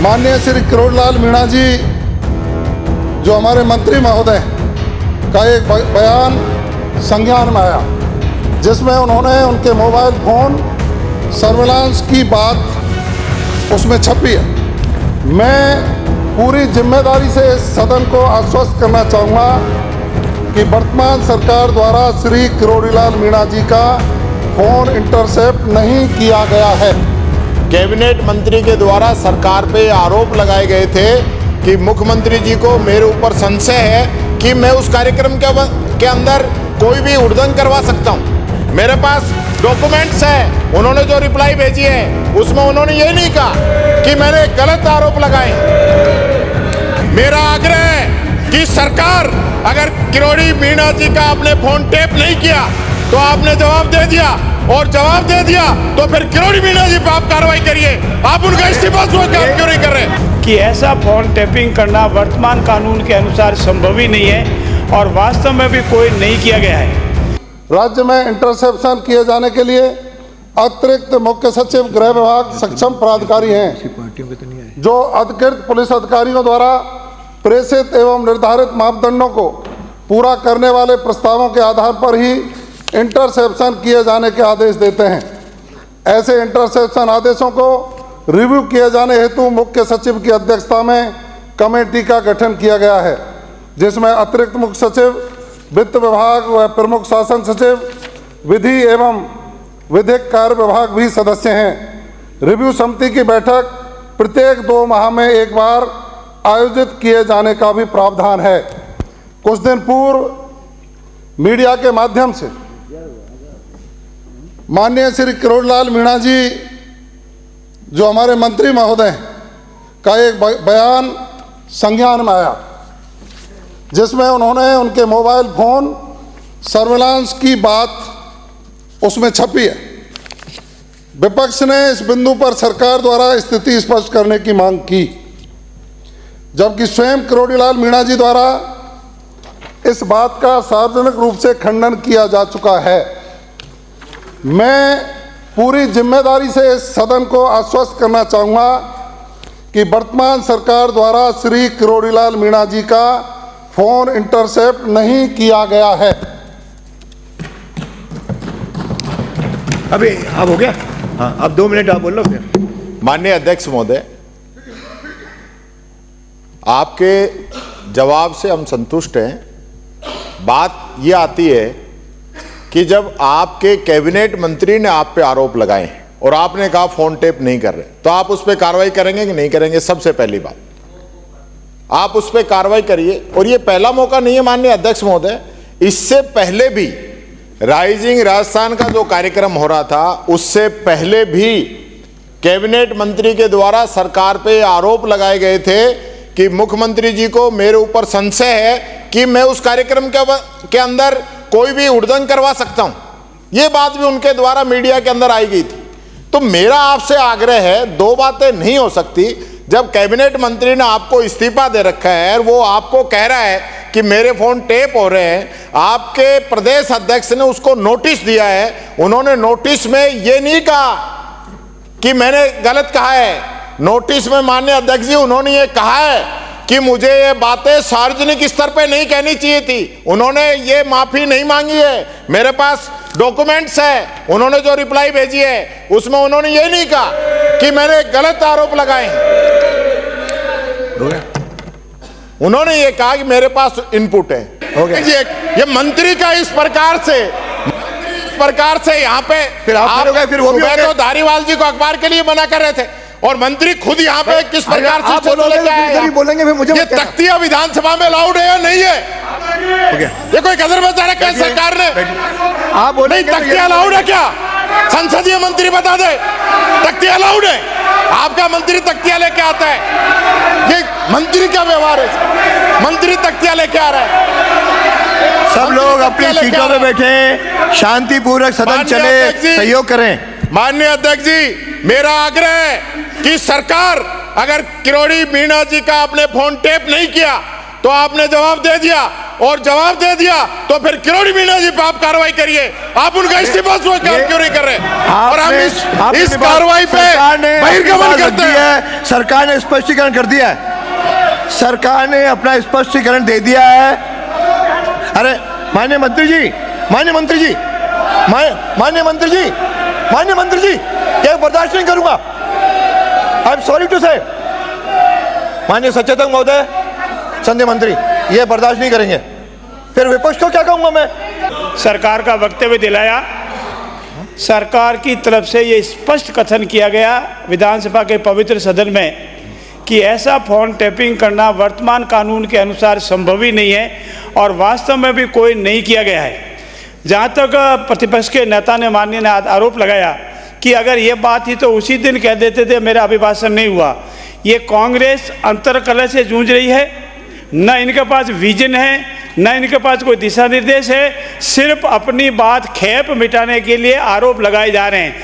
माननीय श्री किरोड़ीलाल मीणा जी जो हमारे मंत्री महोदय का एक बयान संज्ञान में आया, जिसमें उन्होंने उनके मोबाइल फोन सर्विलांस की बात उसमें छपी है। मैं पूरी जिम्मेदारी से इस सदन को आश्वस्त करना चाहूँगा कि वर्तमान सरकार द्वारा श्री किरोड़ीलाल मीणा जी का फोन इंटरसेप्ट नहीं किया गया है। कैबिनेट मंत्री के द्वारा सरकार पे आरोप लगाए गए थे कि मुख्यमंत्री जी को मेरे ऊपर संशय है कि मैं उस कार्यक्रम के अंदर कोई भी उल्लंघन करवा सकता हूं। मेरे पास डॉक्यूमेंट्स है, उन्होंने जो रिप्लाई भेजी है उसमें उन्होंने ये नहीं कहा कि मैंने गलत आरोप लगाए। मेरा आग्रह है कि सरकार अगर किरोड़ी मीणा जी का आपने फोन टेप नहीं किया तो आपने जवाब दे दिया, और जवाब दे दिया तो फिर किरोड़ी मीणा जी पर आप कार्रवाई करिए। आप उनका इस्तीफा क्यों नहीं कर रहे? कि ऐसा फोन टैपिंग करना वर्तमान कानून के अनुसार संभव ही नहीं है और वास्तव में भी कोई नहीं किया गया है। राज्य में इंटरसेप्शन किए जाने के लिए अतिरिक्त मुख्य सचिव गृह विभाग सक्षम पदाधिकारी हैं, जो अधिकृत पुलिस अधिकारियों द्वारा प्रेषित एवं निर्धारित मापदंडों को पूरा करने वाले प्रस्तावों के आधार पर ही इंटरसेप्शन किए जाने के आदेश देते हैं। ऐसे इंटरसेप्शन आदेशों को रिव्यू किए जाने हेतु मुख्य सचिव की अध्यक्षता में कमेटी का गठन किया गया है, जिसमें अतिरिक्त मुख्य सचिव, वित्त विभाग व प्रमुख शासन सचिव, विधि एवं विधिक कार्य विभाग भी सदस्य हैं। रिव्यू समिति की बैठक प्रत्येक 2 माह में एक बार आयोजित किए जाने का भी प्रावधान है। कुछ दिन पूर्व मीडिया के माध्यम से माननीय श्री किरोड़ीलाल मीणा जी जो हमारे मंत्री महोदय का एक बयान संज्ञान में आया, जिसमें उन्होंने उनके मोबाइल फोन सर्विलांस की बात उसमें छपी है। विपक्ष ने इस बिंदु पर सरकार द्वारा स्थिति स्पष्ट करने की मांग की, जबकि स्वयं किरोड़ीलाल मीणा जी द्वारा इस बात का सार्वजनिक रूप से खंडन किया जा चुका है। मैं पूरी जिम्मेदारी से इस सदन को आश्वस्त करना चाहूँगा कि वर्तमान सरकार द्वारा श्री किरोड़ीलाल मीणा जी का फोन इंटरसेप्ट नहीं किया गया है। अभी अब हो गया? हाँ, अब 2 मिनट आप बोल लो फिर। माननीय अध्यक्ष महोदय, आपके जवाब से हम संतुष्ट हैं। बात ये आती है कि जब आपके कैबिनेट मंत्री ने आप पे आरोप लगाए हैं और आपने कहा फोन टेप नहीं कर रहे, तो आप उस पर कार्रवाई करेंगे कि नहीं करेंगे? सबसे पहली बात, आप उस पर कार्रवाई करिए। और ये पहला मौका नहीं है माननीय अध्यक्ष महोदय, इससे पहले भी राइजिंग राजस्थान का जो कार्यक्रम हो रहा था, उससे पहले भी कैबिनेट मंत्री के द्वारा सरकार पे आरोप लगाए गए थे कि मुख्यमंत्री जी को मेरे ऊपर संशय है कि मैं उस कार्यक्रम के अंदर कोई भी उल्लंघन करवा सकता हूं। यह बात भी उनके द्वारा मीडिया के अंदर आई गई थी। तो मेरा आपसे आग्रह है, 2 बातें नहीं हो सकती। जब कैबिनेट मंत्री ने आपको इस्तीफा दे रखा है और वो आपको कह रहा है कि मेरे फोन टेप हो रहे हैं, आपके प्रदेश अध्यक्ष ने उसको नोटिस दिया है। उन्होंने नोटिस में ये नहीं कहा कि मैंने गलत कहा है। नोटिस में माननीय अध्यक्ष जी उन्होंने ये कहा है कि मुझे ये बातें सार्वजनिक स्तर पे नहीं कहनी चाहिए थी। उन्होंने ये माफी नहीं मांगी है। मेरे पास डॉक्यूमेंट्स है, उन्होंने जो रिप्लाई भेजी है उसमें उन्होंने ये नहीं कहा कि मैंने गलत आरोप लगाए। उन्होंने ये कहा कि मेरे पास इनपुट है। ये मंत्री का इस प्रकार से यहाँ पे फिर आप तो धारीवाल जी को अखबार के लिए मना कर रहे थे और मंत्री खुद यहाँ पे किस प्रकार से बोलेंगे फिर मुझे ये तख्तिया विधानसभा में अलाउड है या नहीं है? ये कोई कदर बचा रखा है सरकार ने? आप बोले नहीं, तख्तिया अलाउड है क्या? संसदीय मंत्री बता दे, तख्तिया अलाउड है? आपका मंत्री तख्तिया लेके आता है, ये मंत्री का व्यवहार है। मंत्री तख्तिया लेके आ रहा है। सब लोग अपनी सीटों पे बैठे, शांतिपूर्वक सदन चले, सहयोग करें। माननीय अध्यक्ष जी, मेरा आग्रह है कि सरकार अगर किरोड़ी मीणा जी का आपने फोन टेप नहीं किया तो आपने जवाब दे दिया, और जवाब दे दिया तो फिर किरोड़ी मीणा जी पे आप कार्रवाई करिए। आप उनका इस्तीफा स्वीकार क्यों नहीं कर रहे? और हम इस कार्रवाई पे बहिर्गमन करते हैं। सरकार ने स्पष्टीकरण कर दिया है, सरकार ने अपना स्पष्टीकरण दे दिया है। अरे माननीय मंत्री जी, माननीय मंत्री जी, माननीय मंत्री जी, माननीय मंत्री जी, ये बर्दाश्त नहीं करूंगा। आई एम सॉरी टू से, माननीय सचेतक महोदय, संध्या मंत्री, ये बर्दाश्त नहीं करेंगे। फिर विपक्ष को क्या कहूंगा मैं? सरकार का वक्तव्य दिलाया, सरकार की तरफ से ये स्पष्ट कथन किया गया विधानसभा के पवित्र सदन में कि ऐसा फोन टैपिंग करना वर्तमान कानून के अनुसार संभव ही नहीं है और वास्तव में भी कोई नहीं किया गया है। जहाँ तक प्रतिपक्ष के नेता ने माननीय ने आरोप लगाया कि अगर ये बात थी तो उसी दिन कह देते थे मेरा अभिभाषण नहीं हुआ। ये कांग्रेस अंतर्कलह से जूझ रही है, न इनके पास विजन है, न इनके पास कोई दिशा निर्देश है, सिर्फ अपनी बात खेप मिटाने के लिए आरोप लगाए जा रहे हैं।